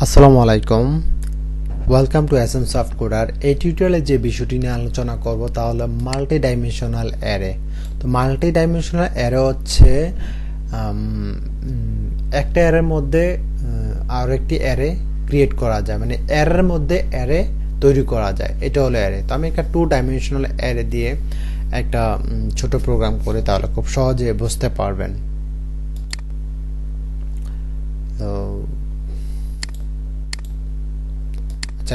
আসসালামু আলাইকুম, welcome to SM soft coder. এই টিউটোরিয়ালে যে বিষয়টি নিয়ে আলোচনা করব তা হলো মাল্টি ডাইমেনশনাল অ্যারে। তো মাল্টি ডাইমেনশনাল অ্যারে হচ্ছে একটা অ্যারের মধ্যে আরও একটি অ্যারে ক্রিয়েট করা যায়, মানে অ্যারের মধ্যে অ্যারে তৈরি করা যায়, এটা হলো অ্যারে। তো আমি একটা 2 ডাইমেনশনাল অ্যারে দিয়ে একটা ছোট প্রোগ্রাম করে তাহলে খুব সহজে বুঝতে পারবেন। তো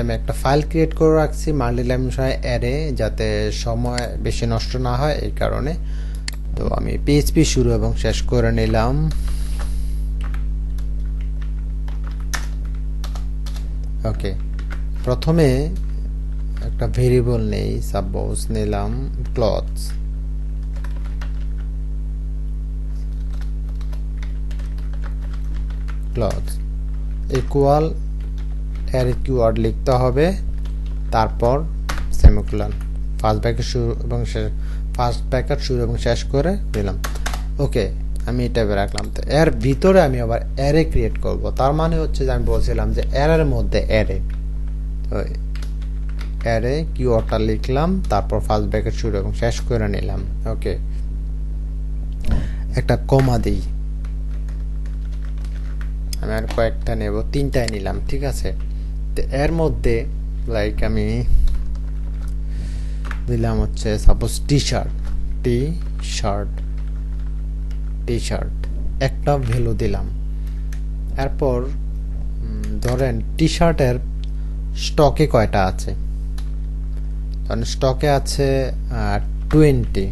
আমি একটা ফাইল ক্রিয়েট করে রাখছি মাল্টিডাইমেনশনাল অ্যারে, যাতে সময় বেশি নষ্ট না হয় এই কারণে। তো আমি পিএইচপি শুরু এবং শেষ করে নিলাম। ওকে, প্রথমে একটা ভেরিয়েবল নেই, সাপোজ নিলাম clothes. Clothes equal array keyword লিখতে হবে, তারপর সেমিকোলন, ফার্স্ট ব্র্যাকেট শুরু এবং শেষ করে দিলাম। ওকে, আমি এটা রাখলাম। তো এর ভিতরে আমি আবার অ্যারে ক্রিয়েট করব, তার মানে হচ্ছে যে আমি বলছিলাম যে অ্যারের মধ্যে অ্যারে। তো অ্যারে কিওয়ার্ডটা লিখলাম, তারপর ফার্স্ট ব্র্যাকেট শুরু এবং শেষ করে নিলাম। ওকে, একটা কমা দিই, আমি আর কয়েকটা নেব, 3টাই নিলাম, ঠিক আছে। তো এর মধ্যে লাইক আমি দিলাম হচ্ছে সাপোজ টি শার্ট একটা ভ্যালু দিলাম। এরপর ধরেন টি শার্টের স্টকে কয়টা আছে, ধরেন স্টকে আছে 20,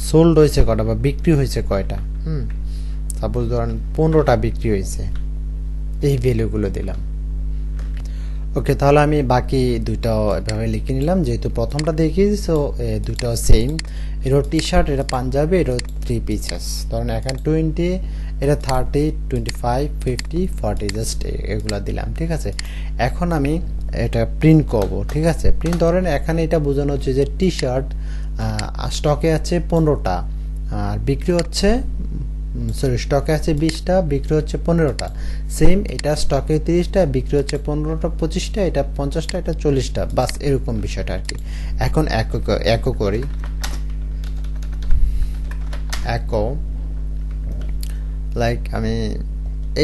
সোল্ড হয়েছে কয়টা বা বিক্রি হয়েছে কয়টা, সাপোজ ধরেন 15টা বিক্রি হয়েছে, এই ভ্যালুগুলো দিলাম। ওকে, তাহলে আমি বাকি দুইটাও এভাবে লিখে নিলাম, যেহেতু প্রথমটা দেখি। সো দুইটাও সেম, এটা টি শার্ট, এটা পাঞ্জাবি, এটা 3 পিসেস। ধরেন এখন 20, এটা 30, 25, 50, 40, জাস্ট এগুলা দিলাম, ঠিক আছে। এখন আমি এটা প্রিন্ট করব, ঠিক আছে। প্রিন্ট ধরেন এখানে এটা বোঝানো হচ্ছে যে টি শার্ট স্টকে আছে 15টা, আর বিক্রি হচ্ছে স্টকে আছে 20টা, বিক্রি হচ্ছে 15টা। সেম, এটা স্টকে 30টা, বিক্রি হচ্ছে 15টা, 25টা, এটা 50টা, এটা 40টা, বাস এরকম বিষয়টা আর কি। এখন একো করি, একো লাইক আমি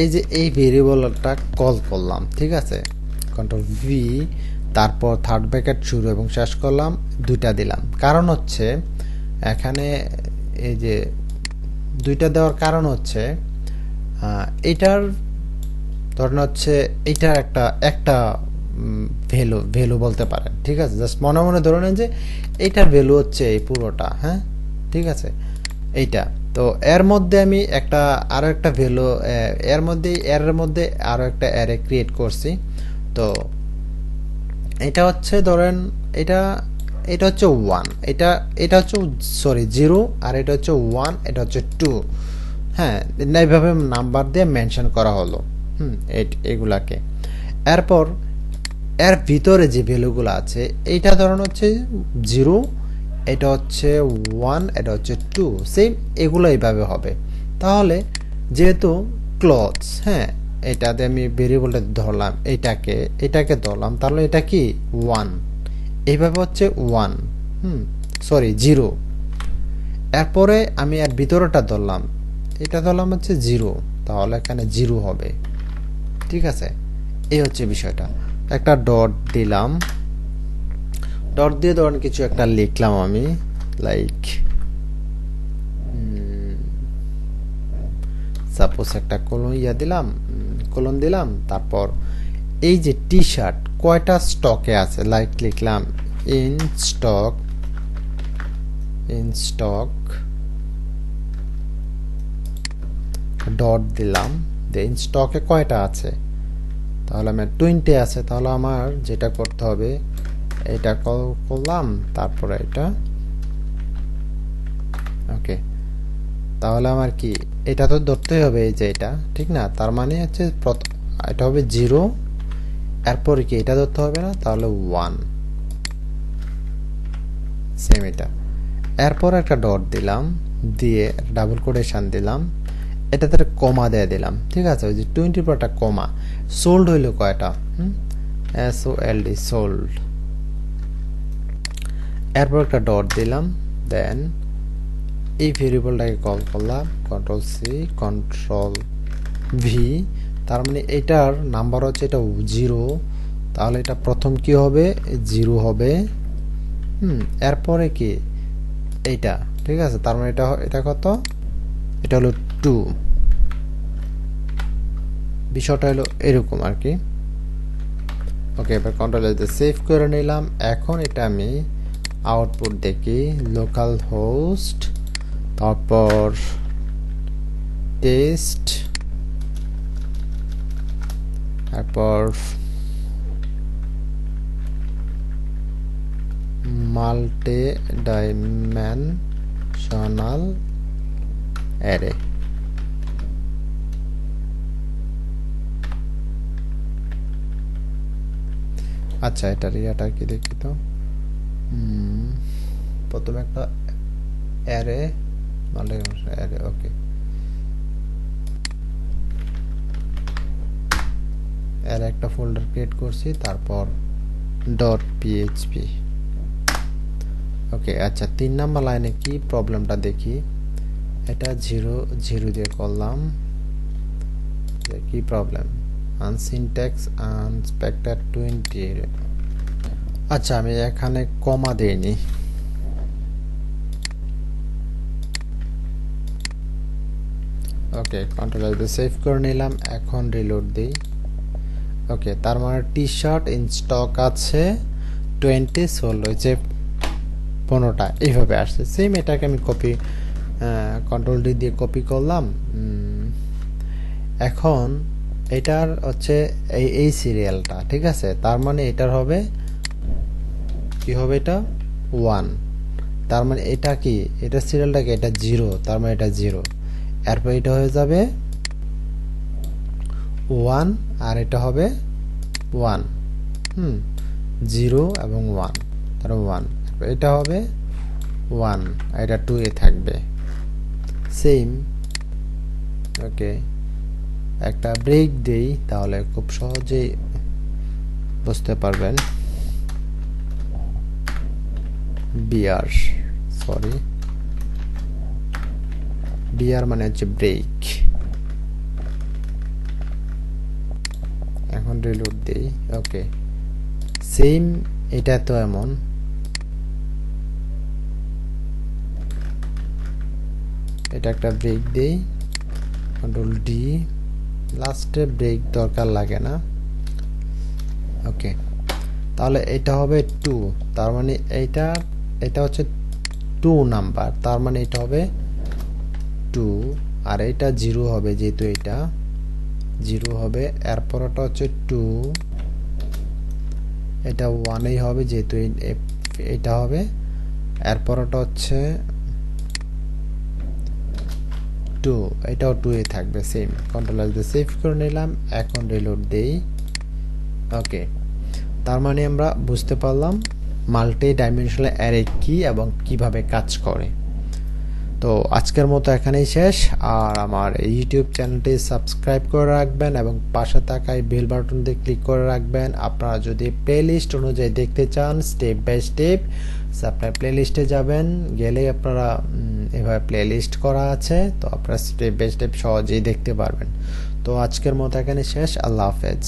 এই যে এই ভেরিয়েবলটা কল করলাম, ঠিক আছে। কন্ট্রোল ভি, তারপর থার্ড ব্র্যাকেট শুরু এবং শেষ করলাম, দুইটা দিলাম। কারণ হচ্ছে এখানে এই যে দুইটা দেওয়ার কারণ হচ্ছে এটার ধরেন হচ্ছে এটার একটা ভ্যালু বলতে পারেন, ঠিক আছে। জাস্ট মনে মনে ধরে নেন যে এইটার ভ্যালু হচ্ছে এই পুরোটা, হ্যাঁ, ঠিক আছে, এইটা। তো এর মধ্যে আমি আরো একটা ভ্যালু, এর মধ্যে আরো একটা অ্যারে ক্রিয়েট করছি। তো এটা হচ্ছে ধরেন এটা হচ্ছে 1, এটা হচ্ছে সরি 0, আর এটা হচ্ছে 1, এটা হচ্ছে 2, হ্যাঁ, এইভাবে নাম্বার দিয়ে মেনশন করা হলো এগুলাকে। এরপর এর ভিতরে যে ভ্যালুগুলো আছে, এইটা ধরুন হচ্ছে 0, এটা হচ্ছে 1, এটা হচ্ছে 2, সেম এগুলো এইভাবে হবে। তাহলে যেহেতু ক্লথস, হ্যাঁ, এটাতে আমি ভেরিয়েবলটা ধরলাম, এটাকে ধরলাম, তাহলে এটা কি 1, এইভাবে হচ্ছে 1, সরি 0। এরপরে আমি এর ভিতরেটা ধরলাম, এটা ধরলাম হচ্ছে 0, তাহলে এখানে 0 হবে, ঠিক আছে। এই হচ্ছে বিষয়টা। একটা ডট দিলাম, ডট দিয়ে ধরেন কিছু একটা লিখলাম আমি, লাইক সাপোজ একটা কোলন দিলাম, তারপর এই যে টি শার্ট কয়টা স্টকে আছে, লাইক লিখলাম ইন স্টক ডট দিলাম, দেন স্টকে কয়টা আছে, তাহলে আমার 20 আছে। তাহলে আমার যেটা করতে হবে, এটা কল করলাম, তারপরে এটা, ওকে। তাহলে আমার কি এটা তো ধরতেই হবে, এই যে এটা, ঠিক না। তার মানে হচ্ছে এটা হবে 0, এরপর কি এটা ধরতে হবে না, তাহলে 1, সেম এটা। এরপর একটা ডট দিলাম, দিয়ে ডাবল কোটেশন দিলাম, এটাতে কমা দিয়ে দিলাম, ঠিক আছে, ওই যে 20 পর একটা কমা। সোল্ড হইলো কয়টা, SOLD সোল্ড, এরপর একটা ডট দিলাম, দেন এই ভেরিয়েবলটাকে কল করলাম কন্ট্রোল সি কন্ট্রোল ভি, তার মানে এটার নাম্বার হচ্ছে এটা 0, তাহলে এটা প্রথম কি হবে 0 হবে, এরপরে কি এইটা, ঠিক আছে, তার মানে এটা কত, এটা হলো 2, বিষয়টা হলো এরকম আর কি। ওকে, এবার কন্ট্রোল এস দিয়ে সেভ করে নিলাম। এখন এটা আমি আউটপুট দেখি, লোকাল হোস্ট, তারপর টেস্ট, তারপর মাল্টিডাইমেনশনাল অ্যারে। আচ্ছা, এটার ইয়াটা কি দেখি তো, প্রথমে একটা অ্যারে, মাল্টিডাইমেনশনাল অ্যারে, ওকে, এর একটা ফোল্ডার ক্রিয়েট করছি, তারপর .php। ওকে, আচ্ছা, 3 নাম্বার লাইনে কি প্রবলেমটা দেখি, এটা 0 0 দিয়ে করলাম, কি প্রবলেম, আনসিনট্যাক্স আনস্পেক্টেড 20। আচ্ছা, আমি এখানে কমা দেইনি, ওকে, কন্ট্রোল এস দিয়ে সেভ করে নিলাম। এখন রিলোড দিই। ওকে, তার মানে টি শার্ট ইন স্টক আছে 20, সোল্ড হয়েছে 15টা, এইভাবে আসছে। সেম এটাকে আমি কপি, কন্ট্রোল ডি দিয়ে কপি করলাম। এখন এটার হচ্ছে এই সিরিয়ালটা, ঠিক আছে, তার মানে এটার হবে কি হবে, এটা 1, তার মানে এটা কি, এটা সিরিয়ালটা কি, এটা 0, তার মানে এটা 0, এরপর এটা হয়ে যাবে 1, আর এটা হবে 1, 0 এবং 1, তার 1, এটা হবে 1, এটা 2 এ থাকবে সেম। ওকে, একটা ব্রেক দেই, তাহলে খুব সহজেই বুঝতে পারবেন। বিআর, সরি, বিআর মানে হচ্ছে ব্রেক। এখন রিলোড দেই। ওকে, সেম, এটা তো এমন, এটা একটা ব্রেক দেই, কন্ট্রোল ডি, লাস্টে ব্রেক দরকার লাগে না। ওকে, তাহলে এটা হবে 2, তার মানে এটা হচ্ছে 2 নাম্বার, তার মানে এটা হবে 2, আর এটা 0 হবে, যেহেতু এটা 0 হবে, এরপর ওটা হচ্ছে 2, এটা 1 হবে, যেহেতু এটা হবে, এরপর ওটা হচ্ছে 2, এটাও 2 এ থাকবে সেম। কন্ট্রোল এস দিয়ে সেভ করে নিলাম। এখন রিলোড দেই। ওকে, তার মানে আমরা বুঝতে পারলাম মাল্টি ডাইমেনশনাল অ্যারে কি এবং কিভাবে কাজ করে। তো আজকের মতো এখানেই শেষ, আর আমার ইউটিউব চ্যানেলটি সাবস্ক্রাইব করে রাখবেন এবং পাশে থাকা এই বেল বাটন দিয়ে ক্লিক করে রাখবেন। আপনারা যদি প্লেলিস্ট অনুযায়ী দেখতে চান স্টেপ বাই স্টেপ, আপনার প্লেলিস্টে যাবেন, গেলেই আপনারা এভাবে প্লেলিস্ট করা আছে, তো আপনারা স্টেপ বাই স্টেপ সহজেই দেখতে পারবেন। তো আজকের মতো এখানে শেষ, আল্লাহ হাফেজ।